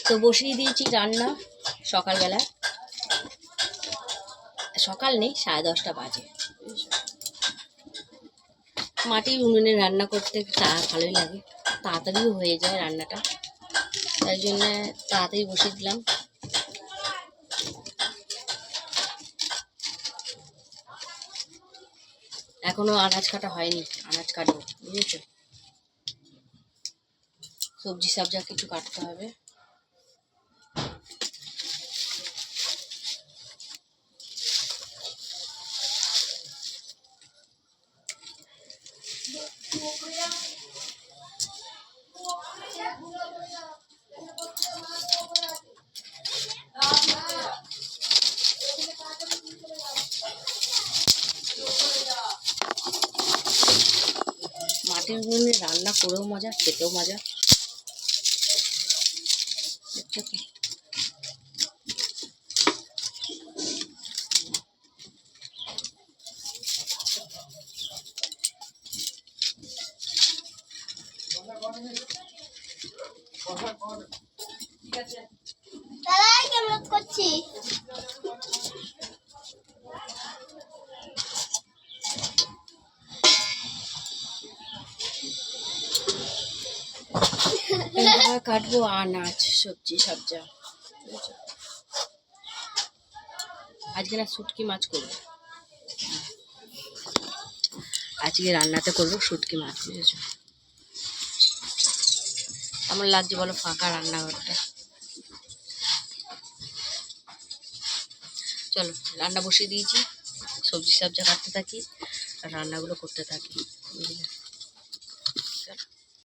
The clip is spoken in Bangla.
তো বসিয়ে দিয়েছি রান্না সকালবেলা, সকাল নেই 10:30 বাজে। মাটির উনুনে রান্না করতে ভালোই লাগে, তাড়াতাড়িও হয়ে যায় রান্নাটা, তাই জন্য তাড়াতাড়ি বসিয়ে দিলাম। এখনো আনাজ কাটা হয়নি, আনাজ কাটবো, বুঝেছো। সবজি সবজা কিছু কাটতে হবে। মাটির উনুনে রান্না করেও মজা, খেতেও মজা। কেমন করছি কাটবো আনাজ সবজি সবজা। আজকে না শুটকি মাছ করবো, আজকে রান্নাতে করবো শুটকি মাছ, বুঝেছো। কেমন লাগছে বলো ফাঁকা রান্নাঘরটা। চলো রান্না বসিয়ে দিয়েছি, সবজি সবজা কাটতে থাকি আর রান্নাগুলো করতে থাকি।